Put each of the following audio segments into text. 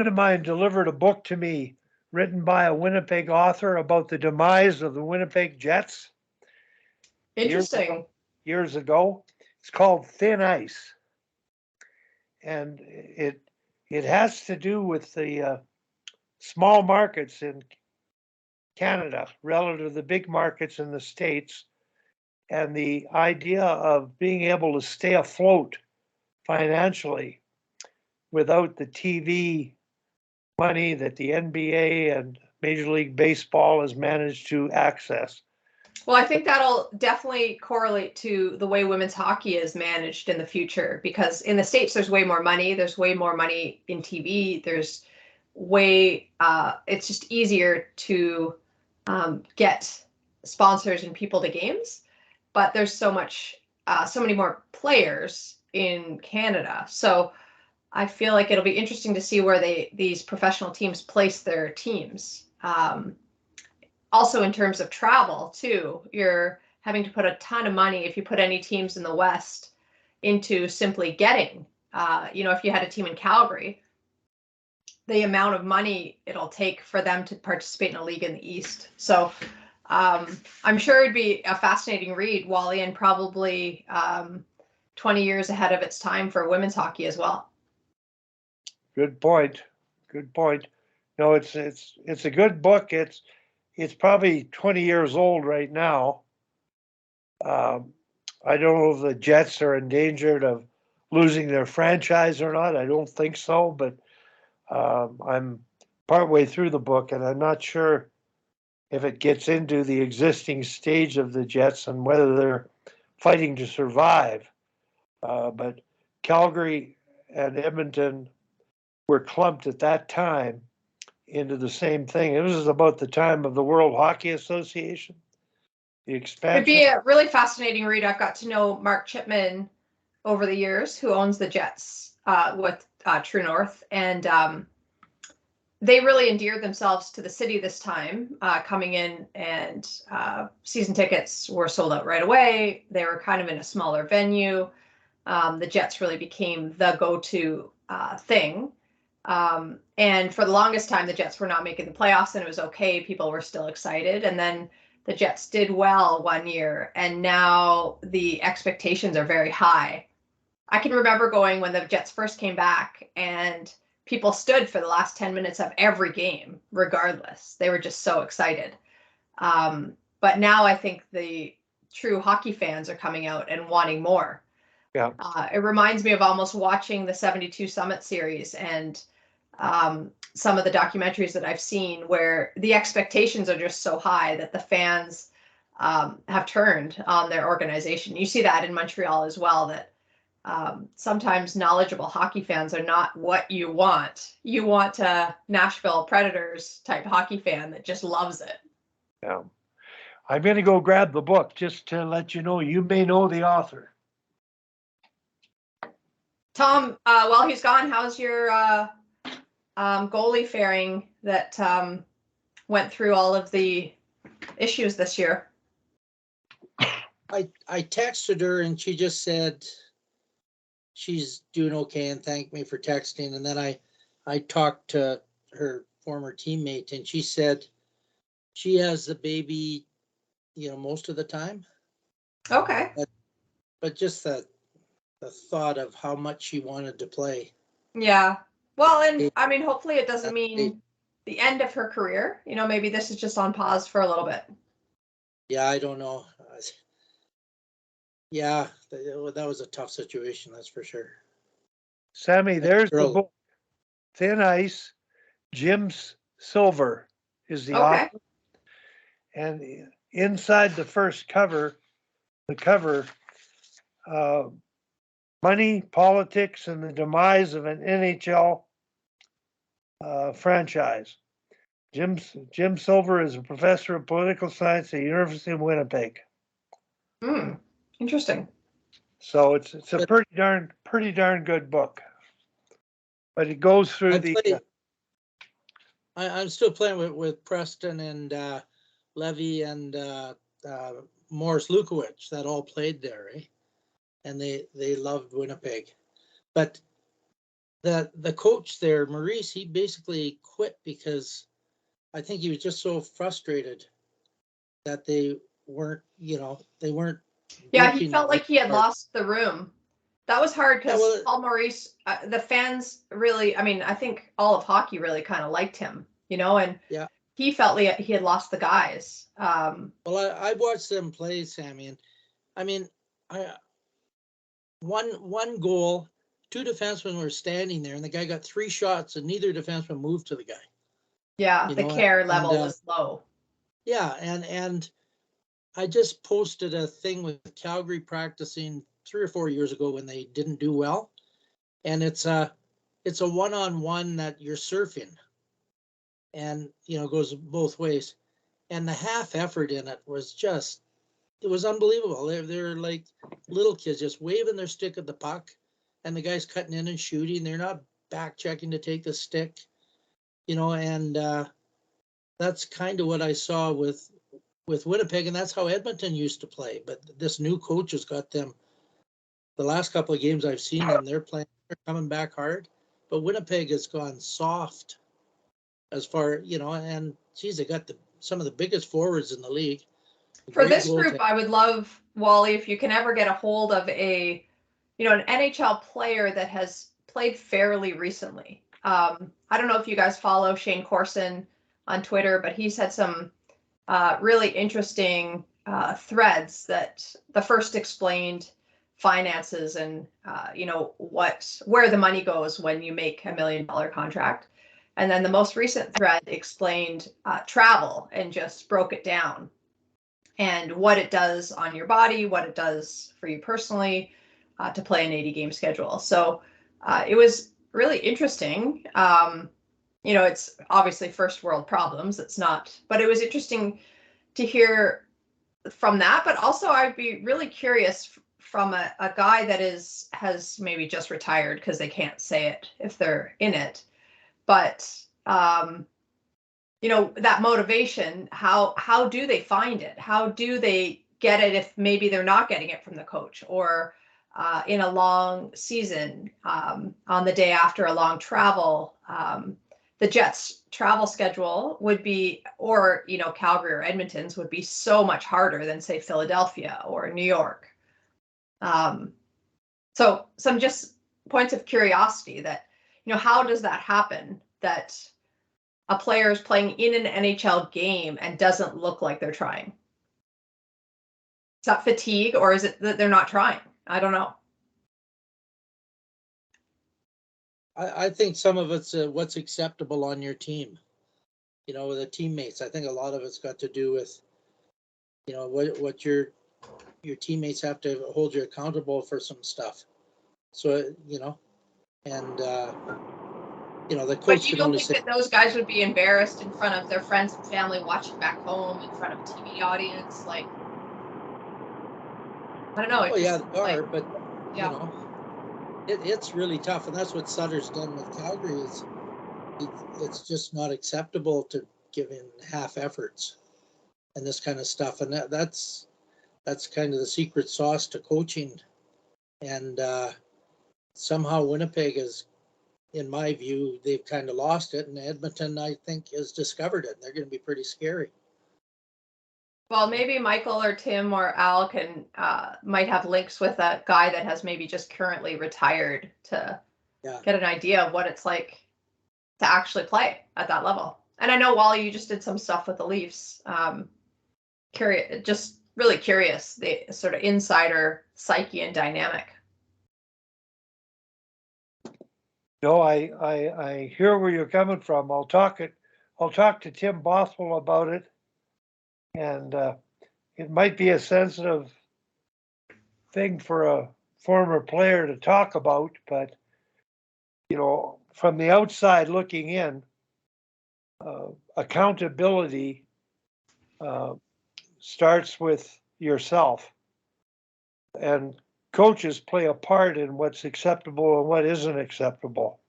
of mine delivered a book to me written by a Winnipeg author about the demise of the Winnipeg Jets Interesting. years ago. It's called Thin Ice, and it has to do with the small markets in Canada relative to the big markets in the States, and the idea of being able to stay afloat financially without the TV money that the NBA and Major League Baseball has managed to access. Well, I think that'll definitely correlate to the way women's hockey is managed in the future, because in the States, there's way more money. There's way more money in TV. There's it's just easier to get sponsors and people to games, but there's so many more players in Canada. So I feel like it'll be interesting to see where these professional teams place their teams. Also, in terms of travel too, you're having to put a ton of money if you put any teams in the West into simply getting, if you had a team in Calgary, the amount of money it'll take for them to participate in a league in the East. So I'm sure it'd be a fascinating read, Wally, and probably 20 years ahead of its time for women's hockey as well. Good point. Good point. No, it's a good book. It's probably 20 years old right now. I don't know if the Jets are endangered of losing their franchise or not. I don't think so, but I'm partway through the book, and I'm not sure if it gets into the existing stage of the Jets and whether they're fighting to survive. But Calgary and Edmonton were clumped at that time into the same thing. It was about the time of the World Hockey Association, the expansion. It'd be a really fascinating read. I've got to know Mark Chipman over the years, who owns the Jets with True North, and they really endeared themselves to the city this time, coming in, and season tickets were sold out right away. They were kind of in a smaller venue. The Jets really became the go-to thing. And for the longest time, the Jets were not making the playoffs, and it was okay. People were still excited. And then the Jets did well one year, and now the expectations are very high. I can remember going when the Jets first came back, and people stood for the last 10 minutes of every game, regardless. They were just so excited. But now I think the true hockey fans are coming out and wanting more. Yeah. It reminds me of almost watching the 72 Summit series and some of the documentaries that I've seen, where the expectations are just so high that the fans have turned on their organization. You see that in Montreal as well, that sometimes knowledgeable hockey fans are not what you want. You want a Nashville Predators type hockey fan that just loves it. Yeah. I'm going to go grab the book just to let you know. You may know the author. Tom, while he's gone, how's your goalie faring that went through all of the issues this year? I texted her and she just said she's doing okay and thanked me for texting. And then I talked to her former teammate and she said she has the baby, most of the time. Okay. But just the thought of how much she wanted to play. Yeah. Well, and I mean, hopefully it doesn't mean the end of her career. Maybe this is just on pause for a little bit. Yeah, I don't know. Yeah, that was a tough situation, that's for sure. Sammy, there's the book. Thin Ice. Jim Silver is the author. And inside the first cover, Money, Politics, and the Demise of an NHL franchise. Jim Silver is a professor of political science at the University of Winnipeg. Interesting. So it's a pretty darn good book. But it goes through I'm still playing with Preston and Levy and Morris Lukowicz that all played there, eh? And they loved Winnipeg. But the coach there, Maurice, he basically quit because I think he was just so frustrated that they weren't, they weren't. Yeah, he working felt like he had hard. lost the room. That was hard Yeah, because well, Paul Maurice, the fans really, I mean, I think all of hockey really kind of liked him, and yeah. he felt like he had lost the guys. Well, I watched them play, Sammy, and I mean, I one goal, two defensemen were standing there, and the guy got 3 shots, and neither defenseman moved to the guy. Yeah, the care And level was low. yeah, and I just posted a thing with Calgary practicing 3 or 4 years ago when they didn't do well, and it's a one-on-one that you're surfing, and goes both ways, and the half effort in it was just, it was unbelievable. They're like little kids just waving their stick at the puck, and the guy's cutting in and shooting. They're not back checking to take the stick, and that's kind of what I saw with Winnipeg, and that's how Edmonton used to play. But this new coach has got them. The last couple of games I've seen them, they're coming back hard. But Winnipeg has gone soft as far, and geez, they got some of the biggest forwards in the league. For this group, I would love, Wally, if you can ever get a hold of an NHL player that has played fairly recently. I don't know if you guys follow Shane Corson on Twitter, but he's had some really interesting threads that the first explained finances and where the money goes when you make $1 million contract. And then the most recent thread explained travel and just broke it down and what it does on your body, what it does for you personally to play an 80-game schedule. So it was really interesting. It's obviously first world problems. It's not, but it was interesting to hear from that. But also I'd be really curious from a guy that has maybe just retired, because they can't say it if they're in it. But that motivation, how do they find it? How do they get it if maybe they're not getting it from the coach, or in a long season, on the day after a long travel? The Jets' travel schedule would be, or Calgary or Edmonton's would be so much harder than, say, Philadelphia or New York. So some just points of curiosity that, how does that happen, that a player is playing in an NHL game and doesn't look like they're trying? Is that fatigue, or is it that they're not trying? I don't know. I think some of it's what's acceptable on your team, with the teammates. I think a lot of it's got to do with, what your teammates have to hold you accountable for some stuff. So, and, the coach But you can don't only think say, that those guys would be embarrassed in front of their friends and family watching back home, in front of a TV audience? Like, I don't know. oh yeah, they are, but yeah. It's really tough, and that's what Sutter's done with Calgary. Is it's just not acceptable to give in half efforts and this kind of stuff, and that's kind of the secret sauce to coaching. And somehow Winnipeg is, in my view, they've kind of lost it, and Edmonton, I think, has discovered it. They're going to be pretty scary. Well, maybe Michael or Tim or Al might have links with a guy that has maybe just currently retired to get an idea of what it's like to actually play at that level. And I know, Wally, you just did some stuff with the Leafs. Just really curious, the sort of insider psyche and dynamic. No, I hear where you're coming from. I'll talk to Tim Bothwell about it, and it might be a sensitive thing for a former player to talk about, but from the outside looking in, accountability starts with yourself, and coaches play a part in what's acceptable and what isn't acceptable.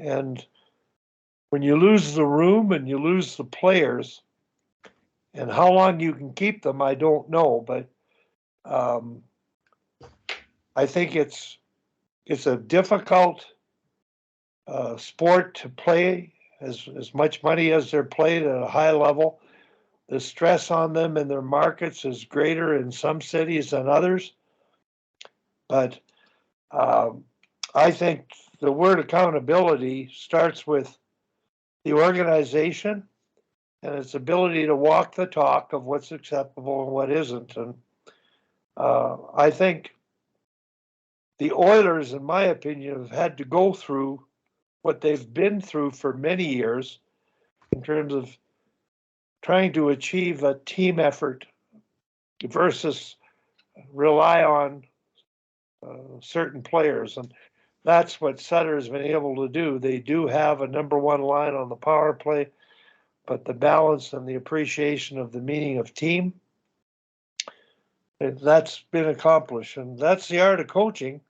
And when you lose the room and you lose the players, and how long you can keep them, I don't know, but I think it's a difficult sport to play as much money as they're played at a high level. The stress on them in their markets is greater in some cities than others. But I think the word accountability starts with the organization and its ability to walk the talk of what's acceptable and what isn't. And I think the Oilers, in my opinion, have had to go through what they've been through for many years in terms of trying to achieve a team effort versus rely on certain players. And that's what Sutter has been able to do. They do have a number one line on the power play, but the balance and the appreciation of the meaning of team, that's been accomplished. And that's the art of coaching.